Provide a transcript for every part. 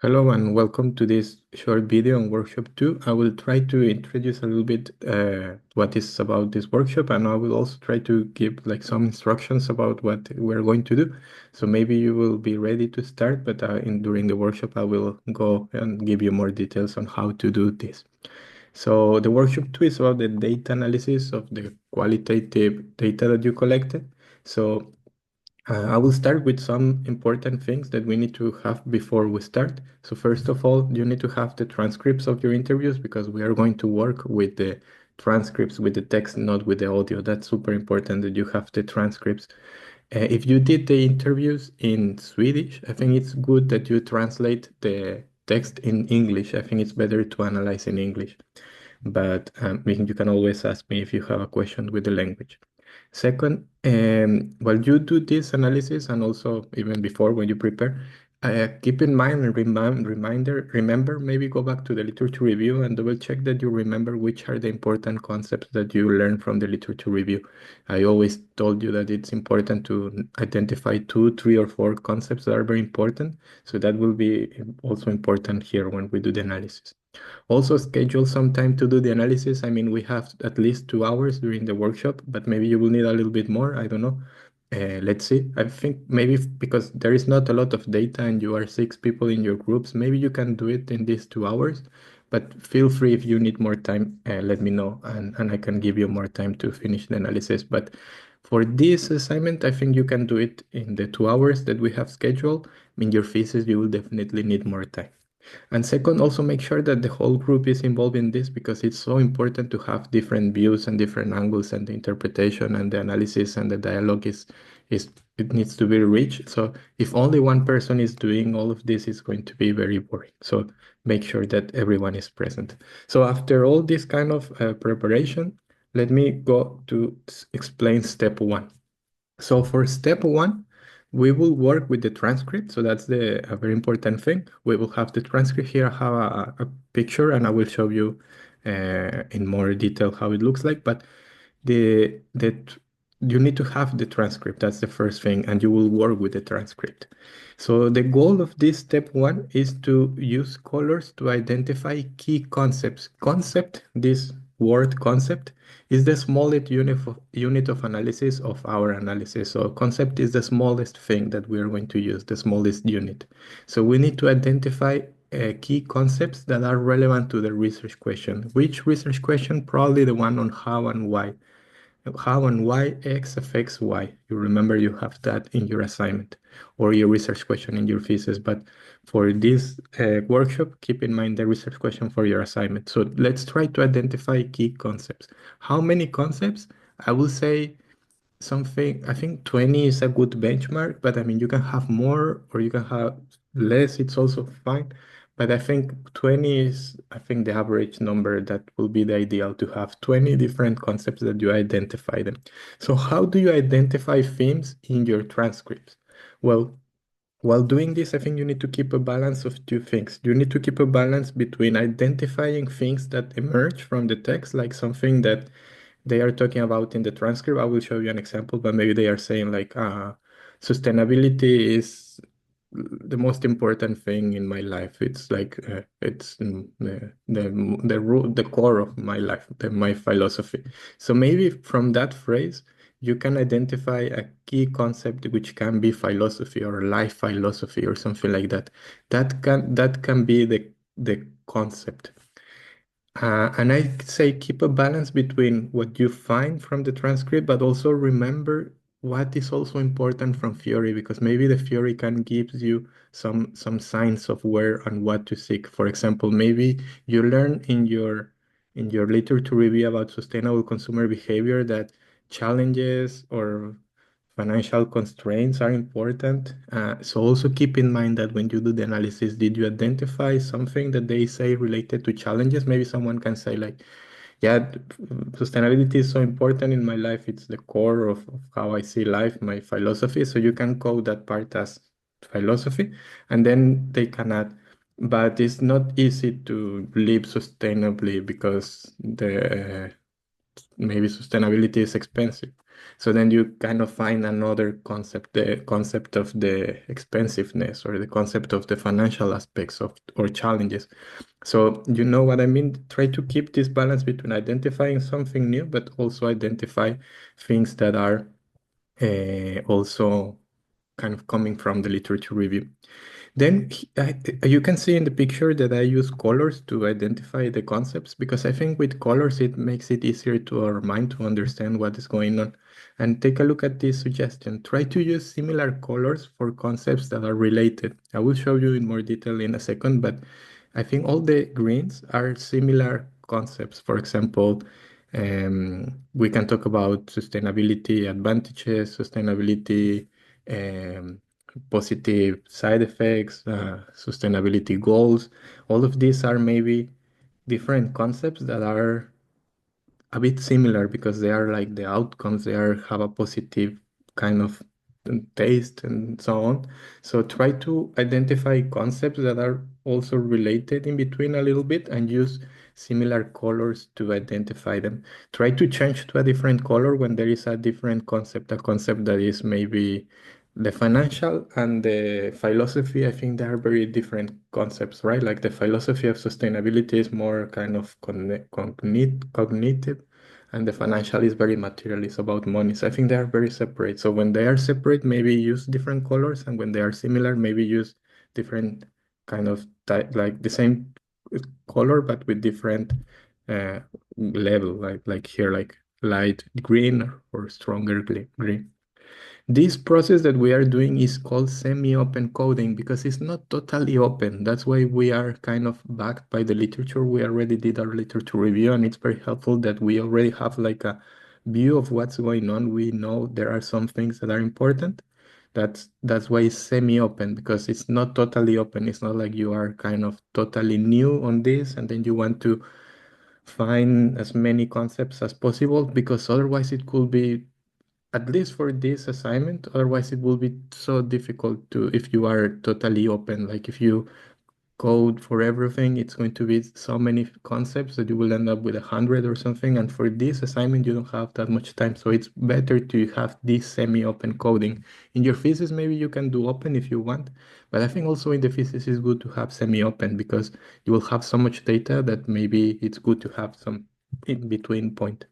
Hello and welcome to this short video on workshop 2. I will try to introduce a little bit what is about this workshop, and I will also try to give like some instructions about what we're going to do. So maybe you will be ready to start, but during the workshop I will go and give you more details on how to do this. So the workshop 2 is about the data analysis of the qualitative data that you collected. So I will start with some important things that we need to have before we start. So first of all, you need to have the transcripts of your interviews because we are going to work with the transcripts, with the text, not with the audio. That's super important that you have the transcripts. If you did the interviews in Swedish, I think it's good that you translate the text in English. I think it's better to analyze in English, but you can always ask me if you have a question with the language. Second, while you do this analysis and also even before when you prepare, keep in mind and remember, maybe go back to the literature review and double check that you remember which are the important concepts that you learned from the literature review. I always told you that it's important to identify two, three, or four concepts that are very important. So that will be also important here when we do the analysis. Also schedule some time to do the analysis. I mean, we have at least 2 hours during the workshop, but maybe you will need a little bit more. I don't know. Let's see. I think maybe because there is not a lot of data and you are 6 people in your groups, maybe you can do it in these 2 hours. But feel free if you need more time, let me know and I can give you more time to finish the analysis. But for this assignment, I think you can do it in the 2 hours that we have scheduled. In your thesis, you will definitely need more time. And second, also make sure that the whole group is involved in this because it's so important to have different views and different angles, and the interpretation and the analysis and the dialogue is it needs to be rich. So if only one person is doing all of this, it's going to be very boring. So make sure that everyone is present. So after all this kind of preparation, let me go to explain step one. So for step one, we will work with the transcript. So that's a very important thing. We will have the transcript here. I have a picture and I will show you in more detail how it looks like. But that you need to have the transcript. That's the first thing, and you will work with the transcript. So the goal of this step one is to use colors to identify key concepts. Concept, this word concept, is the smallest unit of analysis of our analysis. So concept is the smallest thing that we are going to use, the smallest unit. So we need to identify key concepts that are relevant to the research question. Which research question? Probably the one on how and why. How and why X affects Y. You remember you have that in your assignment or your research question in your thesis. But for this workshop, keep in mind the research question for your assignment. So let's try to identify key concepts. How many concepts? I will say something, I think 20 is a good benchmark, but I mean, you can have more or you can have less, it's also fine. But I think 20 is, I think, the average number that will be the ideal to have 20 different concepts that you identify them. So how do you identify themes in your transcripts? Well, while doing this, I think you need to keep a balance of two things. You need to keep a balance between identifying things that emerge from the text, like something that they are talking about in the transcript. I will show you an example, but maybe they are saying like sustainability is the most important thing in my life. It's like it's the core of my life, my philosophy. So maybe from that phrase, you can identify a key concept which can be philosophy or life philosophy or something like that. That can be the concept. And I say keep a balance between what you find from the transcript, but also remember what is also important from theory, because maybe the theory can give you some signs of where and what to seek. For example, maybe you learn in your literature review about sustainable consumer behavior that challenges or financial constraints are important. So also keep in mind that when you do the analysis, did you identify something that they say related to challenges? Maybe someone can say like, yeah, sustainability is so important in my life. It's the core of how I see life, my philosophy. So you can code that part as philosophy, and then they can add, but it's not easy to live sustainably because the maybe sustainability is expensive. So then you kind of find another concept, the concept of the expensiveness or the concept of the financial aspects of or challenges. So you know what I mean? Try to keep this balance between identifying something new, but also identify things that are also kind of coming from the literature review. Then you can see in the picture that I use colors to identify the concepts because I think with colors it makes it easier to our mind to understand what is going on. And take a look at this suggestion. Try to use similar colors for concepts that are related. I will show you in more detail in a second, but I think all the greens are similar concepts. For example, we can talk about sustainability advantages, sustainability um, positive side effects, sustainability goals. All of these are maybe different concepts that are a bit similar because they are like the outcomes, they are have a positive kind of taste and so on. So try to identify concepts that are also related in between a little bit and use similar colors to identify them. Try to change to a different color when there is a different concept, a concept that is maybe the financial and the philosophy. I think they are very different concepts, right? Like the philosophy of sustainability is more kind of cognitive, and the financial is very material, it's about money. So I think they are very separate. So when they are separate, maybe use different colors, and when they are similar, maybe use different kind of type, like the same color but with different uh, level, like here, like light green or stronger green. This process that we are doing is called semi-open coding because it's not totally open. That's why we are kind of backed by the literature. We already did our literature review, and it's very helpful that we already have like a view of what's going on. We know there are some things that are important. That's why it's semi-open because it's not totally open. It's not like you are kind of totally new on this and then you want to find as many concepts as possible because otherwise it could be, at least for this assignment, otherwise it will be so difficult to, if you are totally open, like if you code for everything, it's going to be so many concepts that you will end up with 100 or something. And for this assignment, you don't have that much time. So it's better to have this semi-open coding. In your thesis, maybe you can do open if you want, but I think also in the thesis it's good to have semi-open because you will have so much data that maybe it's good to have some in between point.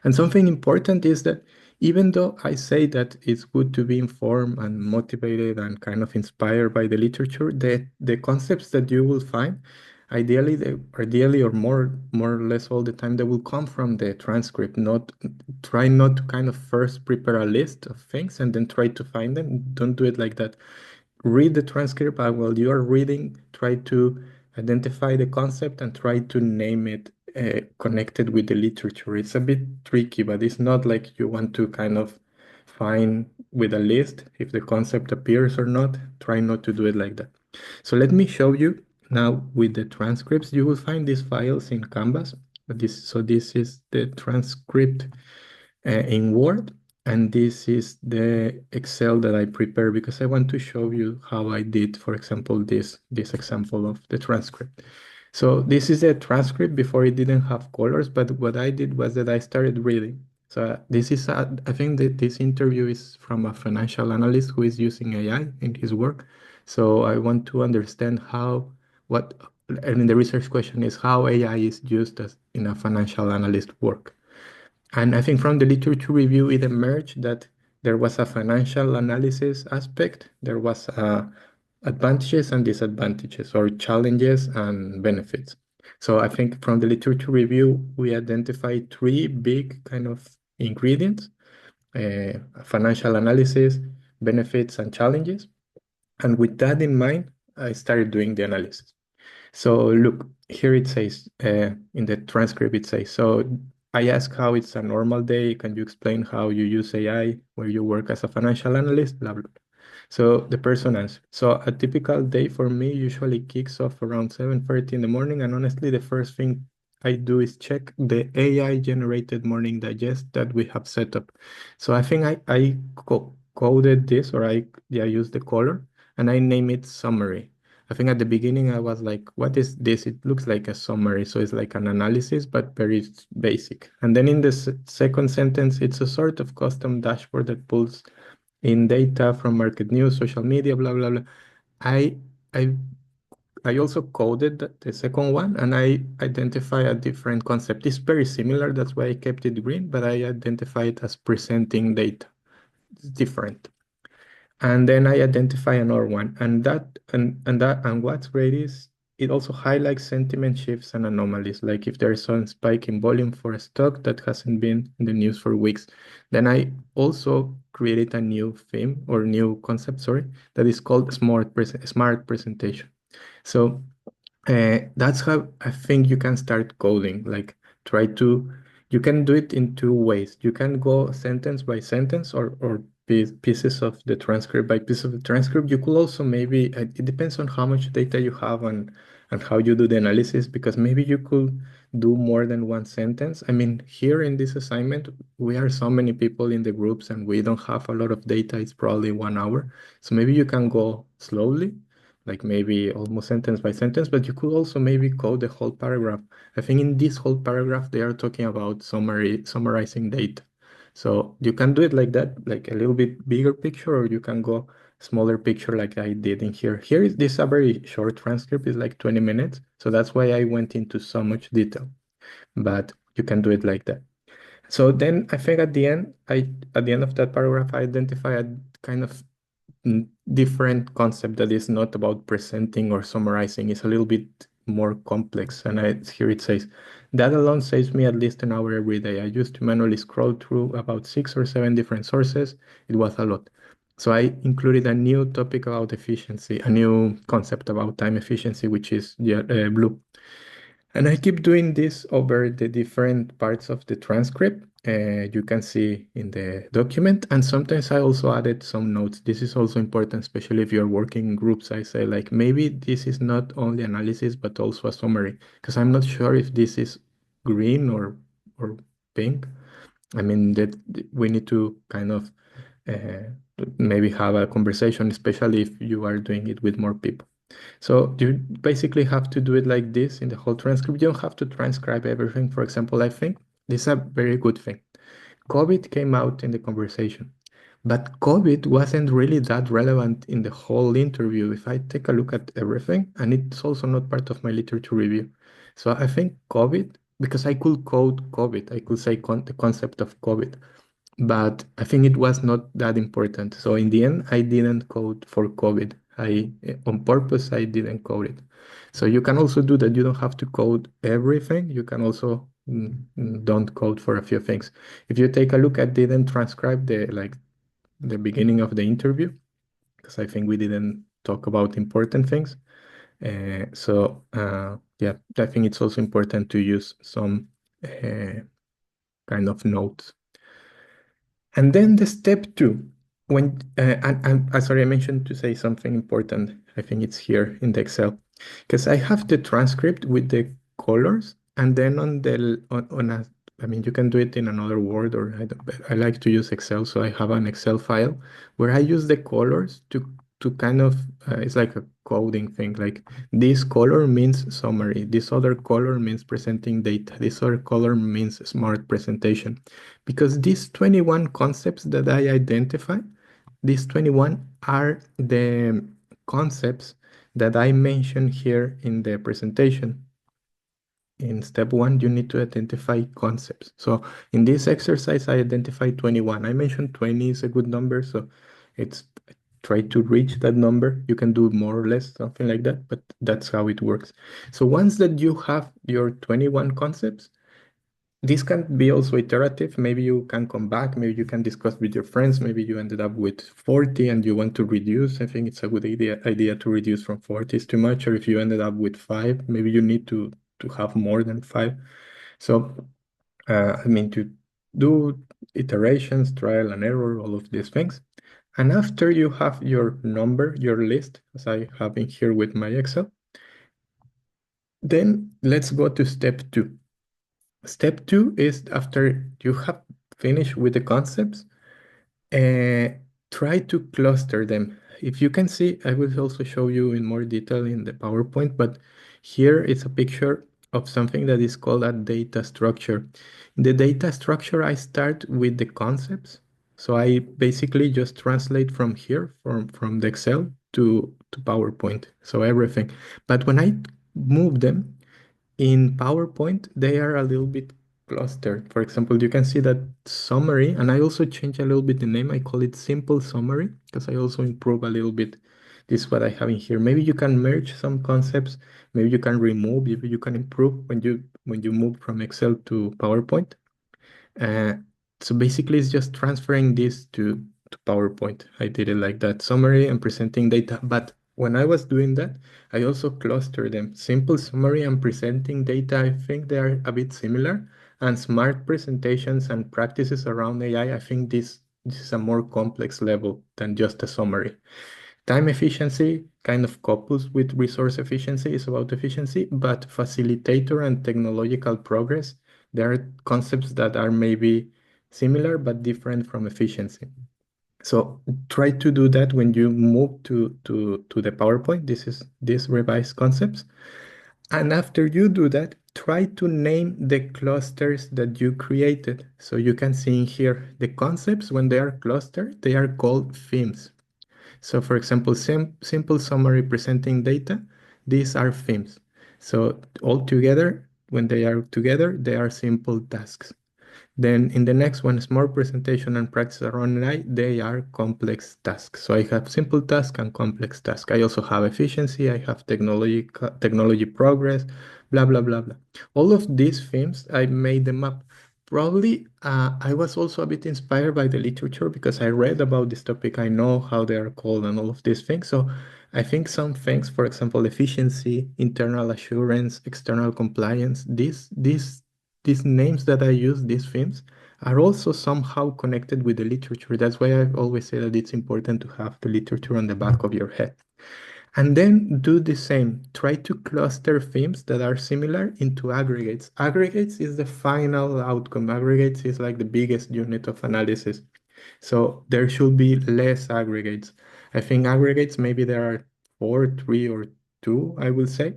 And something important is that even though I say that it's good to be informed and motivated and kind of inspired by the literature, the concepts that you will find, ideally or more or less all the time, they will come from the transcript. Not try not to kind of first prepare a list of things and then try to find them. Don't do it like that. Read the transcript, but while you are reading, try to identify the concept and try to name it connected with the literature. It's a bit tricky, but it's not like you want to kind of find with a list if the concept appears or not. Try not to do it like that. So let me show you now with the transcripts. You will find these files in Canvas. This is the transcript in Word, and this is the Excel that I prepared because I want to show you how I did, for example, this example of the transcript. So this is a transcript before it didn't have colors, but what I did was that I started reading. So this is, I think that this interview is from a financial analyst who is using AI in his work. So I want to understand what, I mean, the research question is how AI is used as in a financial analyst work. And I think from the literature review, it emerged that there was a financial analysis aspect, there was advantages and disadvantages, or challenges and benefits. So I think from the literature review, we identified three big kind of ingredients: financial analysis, benefits, and challenges. And with that in mind, I started doing the analysis. So look, here it says, in the transcript, it says, so I ask how it's a normal day. Can you explain how you use AI where you work as a financial analyst? Blah, blah, blah. So the person answered. So a typical day for me usually kicks off around 7:30 in the morning. And honestly, the first thing I do is check the AI generated morning digest that we have set up. So I think I coded this, or I used the color and I name it summary. I think at the beginning I was like, what is this? It looks like a summary. So it's like an analysis, but very basic. And then in the second sentence, it's a sort of custom dashboard that pulls in data from market news, social media, blah, blah, blah. I, I I also coded the second one and I identify a different concept. It's very similar, that's why I kept it green, but I identify it as presenting data. It's different. And then I identify another one. And what's great is it also highlights sentiment shifts and anomalies. Like if there's some spike in volume for a stock that hasn't been in the news for weeks, then I also created a new theme or new concept, sorry, that is called smart presentation. So that's how I think you can start coding. Like try to, you can do it in two ways. You can go sentence by sentence or pieces of the transcript by piece of the transcript. You could also maybe, it depends on how much data you have and how you do the analysis, because maybe you could do more than one sentence. I mean, here in this assignment, we are so many people in the groups and we don't have a lot of data. It's probably 1 hour. So maybe you can go slowly, like maybe almost sentence by sentence, but you could also maybe code the whole paragraph. I think in this whole paragraph, they are talking about summarizing data. So you can do it like that, like a little bit bigger picture, or you can go smaller picture like I did in here. Here is this a very short transcript, it's like 20 minutes. So that's why I went into so much detail, but you can do it like that. So then I think at the end of that paragraph, I identify a kind of different concept that is not about presenting or summarizing. It's a little bit more complex. And here it says, that alone saves me at least an hour every day. I used to manually scroll through about 6 or 7 different sources. It was a lot. So I included a new topic about efficiency, a new concept about time efficiency, which is blue. And I keep doing this over the different parts of the transcript. You can see in the document. And sometimes I also added some notes. This is also important, especially if you're working in groups. I say like, maybe this is not only analysis, but also a summary, because I'm not sure if this is green or pink. I mean, that we need to kind of uh, maybe have a conversation, especially if you are doing it with more people. So you basically have to do it like this in the whole transcript. You don't have to transcribe everything. For example, I think this is a very good thing. COVID came out in the conversation, but COVID wasn't really that relevant in the whole interview. If I take a look at everything, and it's also not part of my literature review. So I think COVID, because I could code COVID, I could say the concept of COVID, but I think it was not that important. So in the end, I didn't code for COVID. On purpose, I didn't code it. So you can also do that. You don't have to code everything. You can also don't code for a few things. If you take a look, I didn't transcribe the beginning of the interview because I think we didn't talk about important things. Yeah, I think it's also important to use some kind of notes. And then the step two, sorry, I mentioned to say something important. I think it's here in the Excel, because I have the transcript with the colors, and then on a, I mean, you can do it in another Word, or I like to use Excel, so I have an Excel file where I use the colors to kind of, it's like a coding thing. Like this color means summary, this other color means presenting data, this other color means smart presentation. Because these 21 concepts that I identify, these 21 are the concepts that I mentioned here in the presentation. In step one, you need to identify concepts. So in this exercise, I identified 21. I mentioned 20 is a good number, so it's try to reach that number. You can do more or less, something like that, but that's how it works. So once that you have your 21 concepts, this can be also iterative. Maybe you can come back, maybe you can discuss with your friends, maybe you ended up with 40 and you want to reduce. I think it's a good idea to reduce from 40 is too much, or if you ended up with 5, maybe you need to have more than 5. So I mean, to do iterations, trial and error, all of these things. And after you have your number, your list, as I have in here with my Excel, then let's go to step two. Step two is after you have finished with the concepts, uh, try to cluster them. if you can see, I will also show you in more detail in the PowerPoint, but here it's a picture of something that is called a data structure. In the data structure, I start with the concepts. So I basically just translate from here, from the Excel to PowerPoint. So everything. But when I move them, in PowerPoint, they are a little bit clustered. For example, you can see that summary, and I also change a little bit the name. I call it simple summary because I also improve a little bit. This is what I have in here. Maybe you can merge some concepts. Maybe you can remove. Maybe you can improve when you move from Excel to PowerPoint. Uh, so basically, it's just transferring this to PowerPoint. I did it like that, summary and presenting data. But when I was doing that, I also clustered them. Simple summary and presenting data, I think they are a bit similar. And smart presentations and practices around AI, I think this is a more complex level than just a summary. Time efficiency kind of couples with resource efficiency, is about efficiency, but facilitator and technological progress, there are concepts that are maybe similar but different from efficiency. So try to do that when you move to the PowerPoint. This is these revised concepts. And after you do that, try to name the clusters that you created. So you can see in here the concepts, when they are clustered, they are called themes. So for example, simple summary presenting data, these are themes. So all together, when they are together, they are simple tasks. Then in the next one, smart presentation and practice around AI, they are complex tasks. So I have simple task and complex task. I also have efficiency, I have technology progress, blah, blah, blah, blah. All of these themes, I made them up. Probably I was also a bit inspired by the literature because I read about this topic. I know how they are called and all of these things. So I think some things, for example, efficiency, internal assurance, external compliance, these names that I use, these themes, are also somehow connected with the literature. That's why I've always said that it's important to have the literature on the back of your head. And then do the same. Try to cluster themes that are similar into aggregates. Aggregates is the final outcome. Aggregates is like the biggest unit of analysis. So there should be less aggregates. I think aggregates, maybe there are four, three, or two, I will say.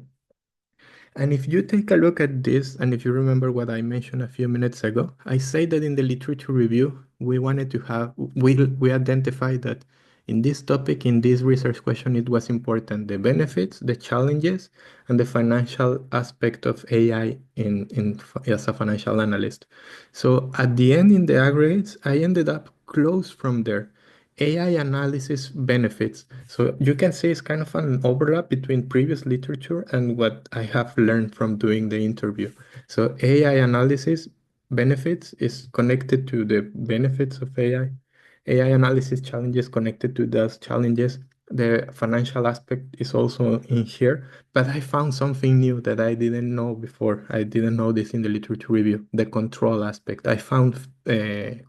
And if you take a look at this, and if you remember what I mentioned a few minutes ago, I say that in the literature review, we wanted to have, we identified that in this topic, in this research question, it was important, the benefits, the challenges, and the financial aspect of AI as a financial analyst. So at the end, in the aggregates, I ended up close from there. AI analysis benefits. So you can say it's kind of an overlap between previous literature and what I have learned from doing the interview. So AI analysis benefits is connected to the benefits of AI. AI analysis challenges connected to those challenges. The financial aspect is also in here, but I found something new that I didn't know before. I didn't know this in the literature review, the control aspect. I found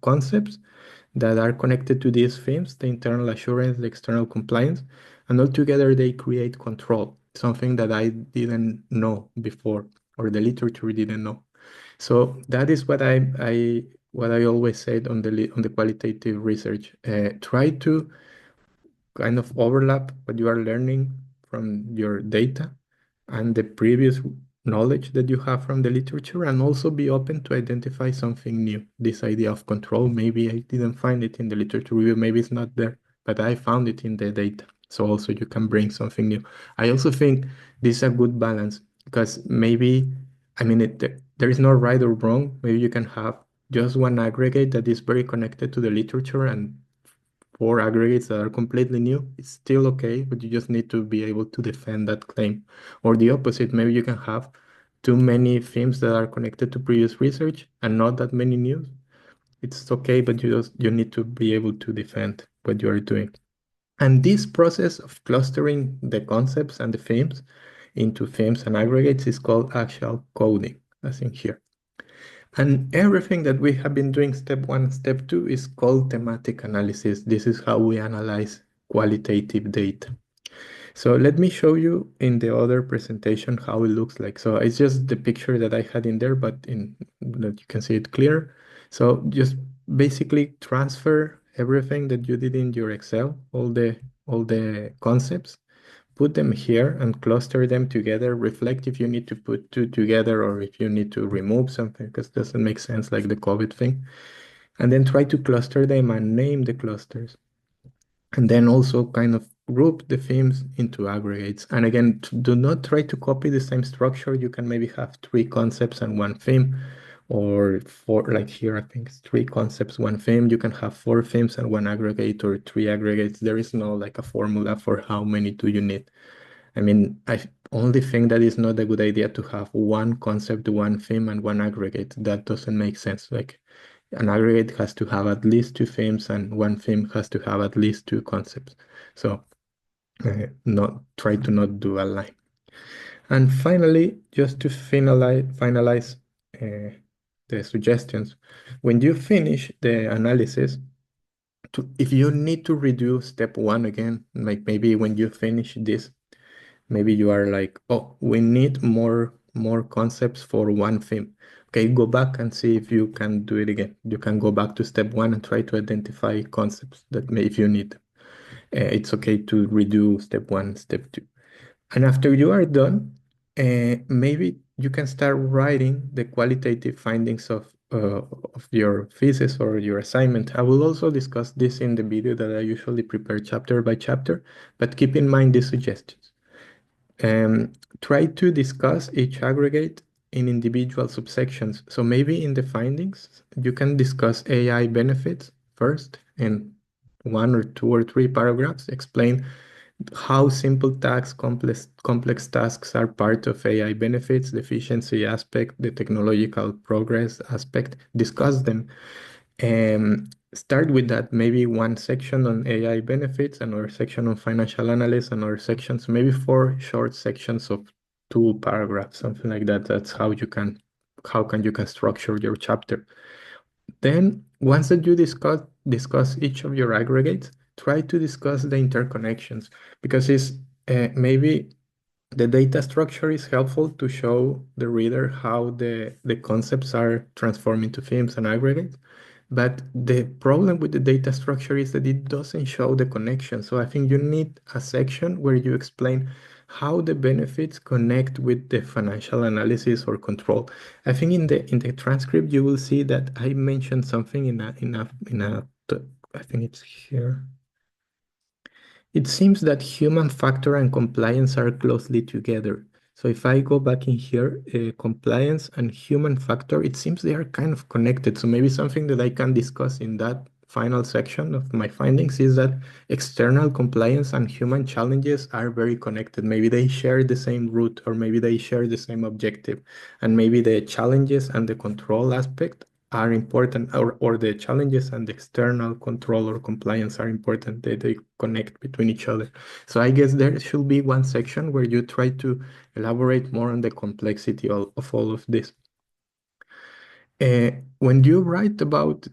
concepts that are connected to these themes, the internal assurance, the external compliance, and altogether they create control, something that I didn't know before or the literature didn't know. So that is what I always said on the qualitative research. Try to kind of overlap what you are learning from your data and the previous knowledge that you have from the literature, and also be open to identify something new. This idea of control, maybe I didn't find it in the literature review, maybe it's not there, but I found it in the data. So also you can bring something new. I also think this is a good balance because maybe, I mean, there is no right or wrong. Maybe you can have just one aggregate that is very connected to the literature and four aggregates that are completely new. It's still okay, but you just need to be able to defend that claim. Or the opposite, maybe you can have too many themes that are connected to previous research and not that many new. It's okay, but you need to be able to defend what you are doing. And this process of clustering the concepts and the themes into themes and aggregates is called actual coding, as in here. And everything that we have been doing, step one, step two, is called thematic analysis. This is how we analyze qualitative data. So let me show you in the other presentation how it looks like. So it's just the picture that I had in there, but in that you can see it clear. So just basically transfer everything that you did in your Excel, all the concepts, put them here and cluster them together. Reflect if you need to put two together or if you need to remove something, because it doesn't make sense, like the COVID thing. And then try to cluster them and name the clusters. And then also kind of group the themes into aggregates. And again, do not try to copy the same structure. You can maybe have three concepts and one theme, or four, like here, I think it's three concepts, one theme. You can have four themes and one aggregate, or three aggregates. There is no like a formula for how many do you need. I mean, I only think that it's not a good idea to have one concept, one theme, and one aggregate. That doesn't make sense. Like an aggregate has to have at least two themes, and one theme has to have at least two concepts. So not try to not do a line. And finally, just to finalize the suggestions, when you finish the analysis, if you need to redo step one again, like maybe when you finish this, maybe you are like, oh, we need more concepts for one theme. Okay, go back and see if you can do it again. You can go back to step one and try to identify concepts that may, if you need. It's okay to redo step one, step two. And after you are done, maybe you can start writing the qualitative findings of your thesis or your assignment. I will also discuss this in the video that I usually prepare chapter by chapter, but keep in mind these suggestions. Try to discuss each aggregate in individual subsections. So maybe in the findings, you can discuss AI benefits first in one or two or three paragraphs, explain how simple tasks, complex tasks are part of AI benefits, the efficiency aspect, the technological progress aspect, discuss them. Start with that, maybe one section on AI benefits, another section on financial analysis, another sections, maybe four short sections of two paragraphs, something like that. That's how you can structure your chapter. Then once that you discuss each of your aggregates, try to discuss the interconnections, because it's maybe the data structure is helpful to show the reader how the concepts are transformed into themes and aggregates. But the problem with the data structure is that it doesn't show the connection. So I think you need a section where you explain how the benefits connect with the financial analysis or control. I think in the transcript you will see that I mentioned something I think it's here. It seems that human factor and compliance are closely together. So if I go back in here, compliance and human factor, it seems they are kind of connected. So maybe something that I can discuss in that final section of my findings is that external compliance and human challenges are very connected. Maybe they share the same root, or maybe they share the same objective. And maybe the challenges and the control aspect are important, or the challenges and the external control or compliance are important. They connect between each other. So I guess there should be one section where you try to elaborate more on the complexity of all of this. Uh, when you write about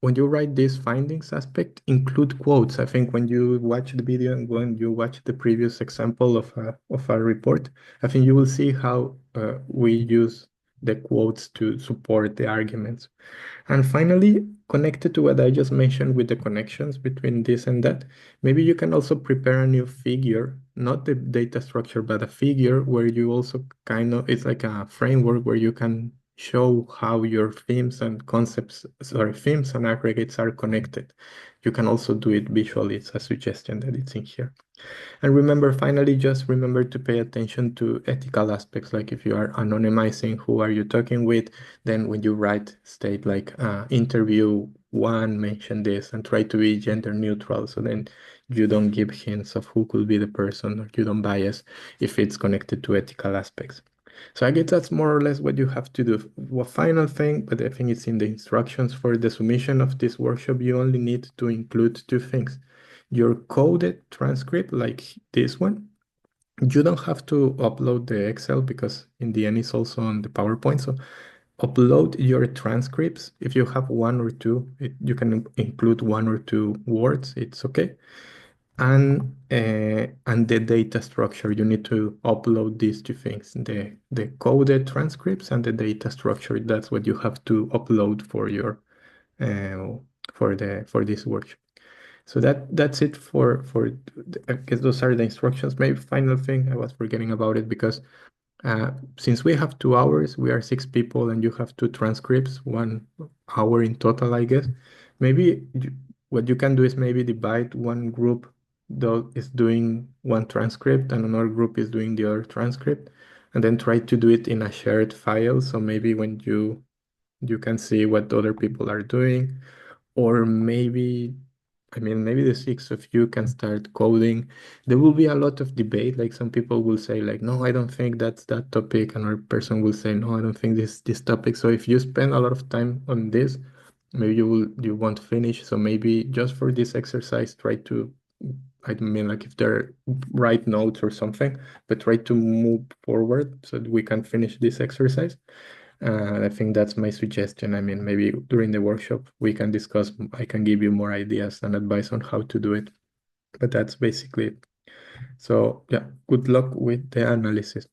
when you write this findings aspect, include quotes. I think when you watch the video and when you watch the previous example of a report, I think you will see how we use the quotes to support the arguments. And finally, connected to what I just mentioned with the connections between this and that, maybe you can also prepare a new figure, not the data structure, but a figure where you also it's like a framework where you can show how your themes and concepts, sorry, themes and aggregates are connected. You can also do it visually. It's a suggestion that it's in here. And remember, finally, just remember to pay attention to ethical aspects. Like if you are anonymizing who are you talking with, then when you write, state like interview one, mention this, and try to be gender neutral. So then you don't give hints of who could be the person, or you don't bias if it's connected to ethical aspects. So I guess that's more or less what you have to do. One final thing, but I think it's in the instructions for the submission of this workshop, you only need to include two things: your coded transcript, like this one. You don't have to upload the Excel, because in the end it's also on the PowerPoint. So upload your transcripts. If you have one or two, you can include one or two words, it's okay. And the data structure, you need to upload these two things, the coded transcripts and the data structure. That's what you have to upload for your for this workshop. So that's it for I guess those are the instructions. Maybe final thing, I was forgetting about it because since we have 2 hours, we are 6 people, and you have two transcripts, 1 hour in total, I guess. Maybe what you can do is maybe divide one group though is doing one transcript and another group is doing the other transcript, and then try to do it in a shared file. So maybe when you can see what other people are doing, or maybe, I mean, maybe the six of you can start coding. There will be a lot of debate. Like some people will say, like, no, I don't think that's that topic. Another person will say, no, I don't think this topic. So if you spend a lot of time on this, maybe you won't finish. So maybe just for this exercise, try to, I mean, like if there write notes or something, but try to move forward so that we can finish this exercise. I think that's my suggestion. I mean, maybe during the workshop we can discuss, I can give you more ideas and advice on how to do it. But that's basically it. So yeah, good luck with the analysis.